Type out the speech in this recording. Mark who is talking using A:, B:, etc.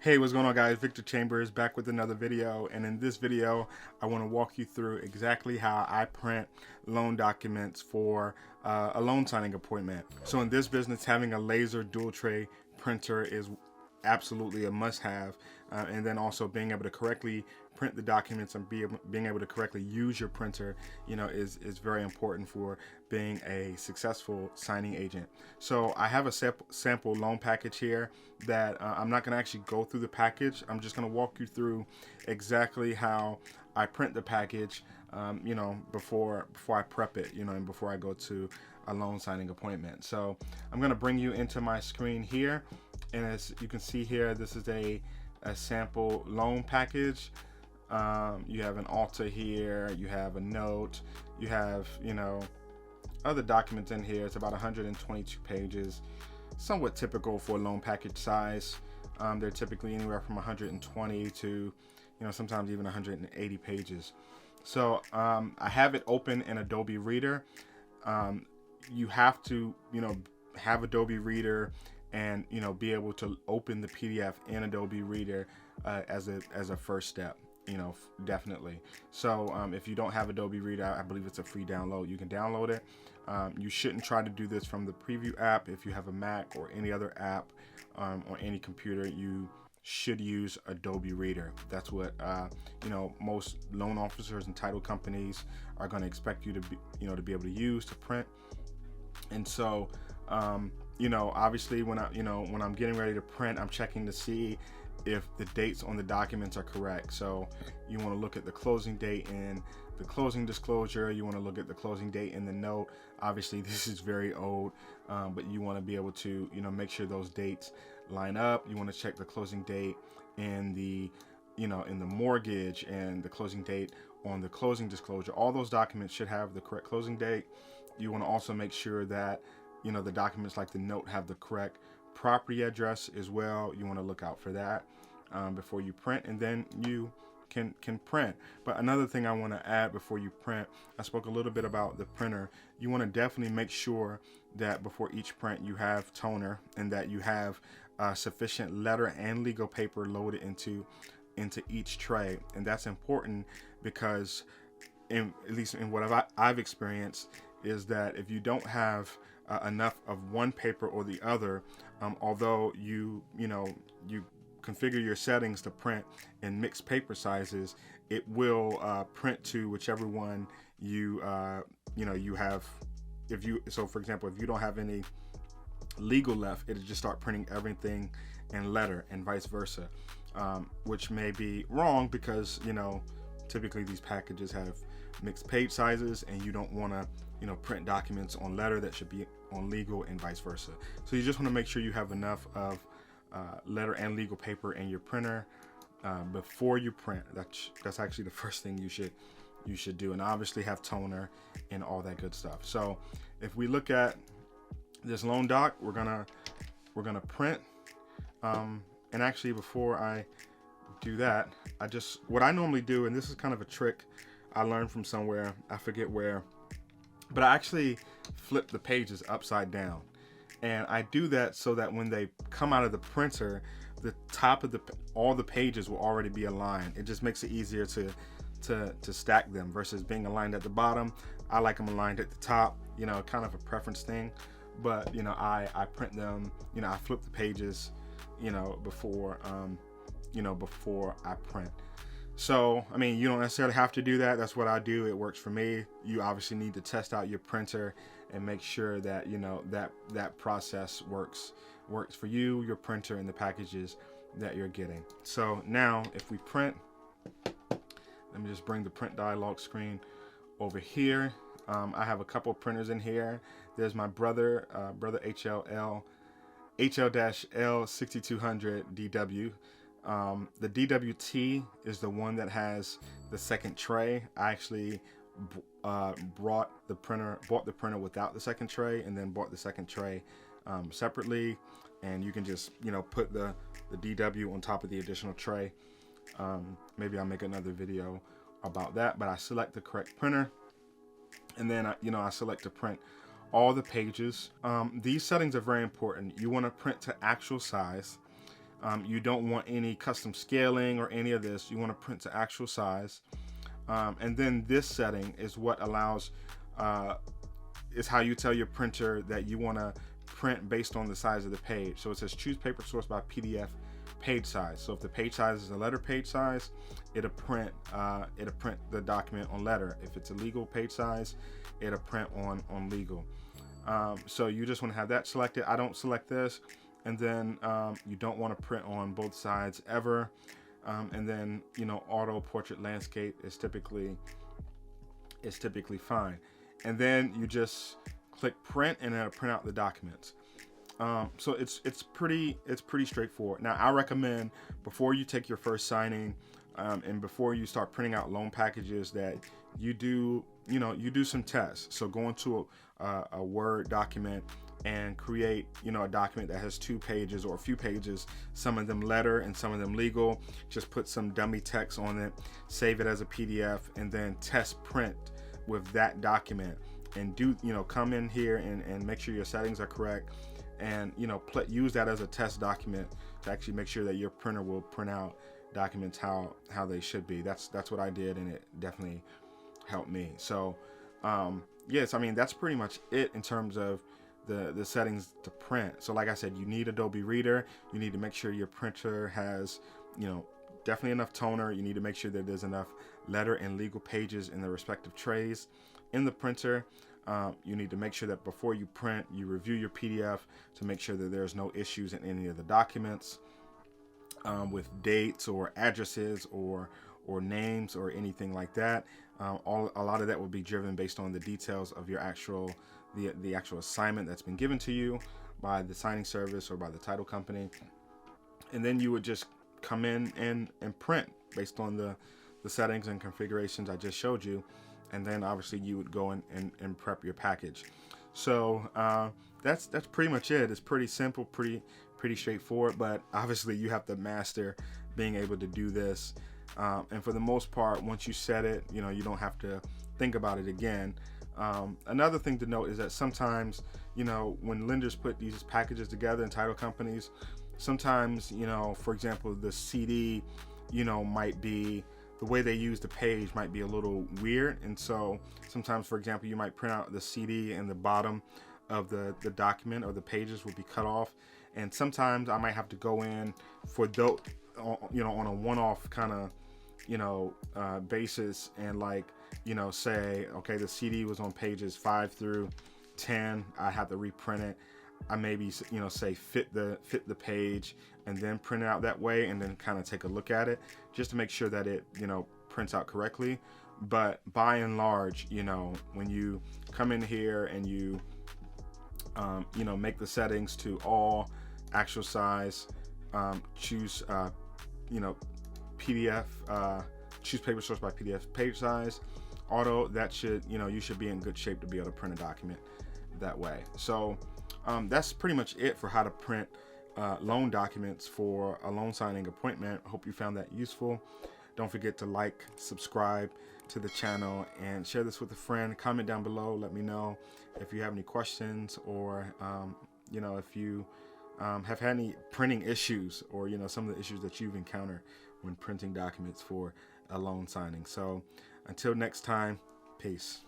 A: Hey, what's going on, guys? Victor Chambers back with another video, and in this video I want to walk you through exactly how I print loan documents for a loan signing appointment. So in this business, having a laser dual tray printer is absolutely a must-have, and then also being able to correctly print the documents and being able to correctly use your printer, is very important for being a successful signing agent. So I have a sample loan package here that I'm not going to actually go through the package. I'm just going to walk you through exactly how I print the package, before I prep it, and before I go to a loan signing appointment. So I'm going to bring you into my screen here, and as you can see here, this is a sample loan package. You have an alta here, you have a note, you have other documents in here. It's about 122 pages, somewhat typical for a loan package size. They're typically anywhere from 120 to sometimes even 180 pages. So I have it open in Adobe Reader. You have to have Adobe Reader and be able to open the PDF in Adobe Reader as a first step, definitely. So if you don't have Adobe Reader, I believe it's a free download. You can download it. You shouldn't try to do this from the preview app. If you have a Mac or any other app or any computer, you should use Adobe Reader. That's what most loan officers and title companies are going to expect you to be to be able to use to print. And so obviously when I'm getting ready to print, I'm checking to see if the dates on the documents are correct. So you want to look at the closing date in the closing disclosure. You want to look at the closing date in the note. Obviously this is very old, but you want to be able to make sure those dates line up. You want to check the closing date in the in the mortgage and the closing date on the closing disclosure. All those documents should have the correct closing date. You want to also make sure that the documents like the note have the correct property address as well. You want to look out for that before you print, and then you can print. But another thing I want to add before you print, I spoke a little bit about the printer. You want to definitely make sure that before each print you have toner and that you have sufficient letter and legal paper loaded into each tray. And that's important because at least in what I've experienced is that if you don't have enough of one paper or the other, although you configure your settings to print in mixed paper sizes, it will print to whichever one you have. So for example, if you don't have any legal left, it'll just start printing everything in letter, and vice versa, which may be wrong because typically these packages have mixed page sizes, and you don't want to print documents on letter that should be on legal, and vice versa. So you just want to make sure you have enough of letter and legal paper in your printer before you print. That's actually the first thing you should do, and obviously have toner and all that good stuff. So if we look at this loan doc, we're gonna print, and actually before I do that, what I normally do, and this is kind of a trick I learned from somewhere, I forget where, but I actually flip the pages upside down. And I do that so that when they come out of the printer, the top of all the pages will already be aligned. It just makes it easier to stack them versus being aligned at the bottom. I like them aligned at the top, kind of a preference thing. But I print them, I flip the pages, before I print. So, I mean, you don't necessarily have to do that. That's what I do. It works for me. You obviously need to test out your printer and make sure that, that process works for you, your printer, and the packages that you're getting. So now if we print, let me just bring the print dialog screen over here. I have a couple of printers in here. There's my brother HL-L 6200 DW. The DWT is the one that has the second tray. I actually bought the printer without the second tray, and then bought the second tray separately. And you can just put the DW on top of the additional tray. Maybe I'll make another video about that. But I select the correct printer, and then I select to print all the pages. These settings are very important. You want to print to actual size. You don't want any custom scaling or any of this. You want to print to actual size. And then this setting is what allows, is how you tell your printer that you want to print based on the size of the page. So it says choose paper source by PDF page size. So if the page size is a letter page size, it'll print the document on letter. If it's a legal page size, it'll print on legal. So you just want to have that selected. I don't select this. And then you don't want to print on both sides ever. And then, auto portrait landscape is typically fine. And then you just click print and it'll print out the documents. So it's pretty straightforward. Now I recommend before you take your first signing and before you start printing out loan packages that you do some tests. So go into a Word document and create a document that has 2 pages or a few pages, some of them letter and some of them legal. Just put some dummy text on it, save it as a PDF, and then test print with that document. And come in here and make sure your settings are correct, and use that as a test document to actually make sure that your printer will print out documents how they should be. That's what I did, and it definitely helped me. So yes, I mean, that's pretty much it in terms of the settings to print. So like I said, you need Adobe Reader. You need to make sure your printer has definitely enough toner. You need to make sure that there's enough letter and legal pages in the respective trays in the printer. You need to make sure that before you print, you review your PDF to make sure that there's no issues in any of the documents with dates or addresses or names or anything like that. A lot of that will be driven based on the details of your actual the actual assignment that's been given to you by the signing service or by the title company. And then you would just come in and print based on the settings and configurations I just showed you. And then obviously you would go and prep your package. So that's pretty much it. It's pretty simple, pretty straightforward, but obviously you have to master being able to do this. And for the most part, once you set it, you don't have to think about it again. Another thing to note is that sometimes, when lenders put these packages together in title companies, sometimes, for example, the CD, might be, the way they use the page might be a little weird. And so sometimes, for example, you might print out the CD and the bottom of the document or the pages will be cut off. And sometimes I might have to go in for those, on a one-off kind of, basis and say, okay, the CD was on pages 5 through 10. I have to reprint it. I maybe, say fit the page and then print it out that way, and then kind of take a look at it just to make sure that it, prints out correctly. But by and large, when you come in here and you, make the settings to all actual size, choose, PDF, choose paper source by PDF page size, auto, that should, you should be in good shape to be able to print a document that way. So that's pretty much it for how to print loan documents for a loan signing appointment. I hope you found that useful. Don't forget to like, subscribe to the channel, and share this with a friend. Comment down below. Let me know if you have any questions, or if you have had any printing issues, or some of the issues that you've encountered when printing documents for a loan signing. So until next time, peace.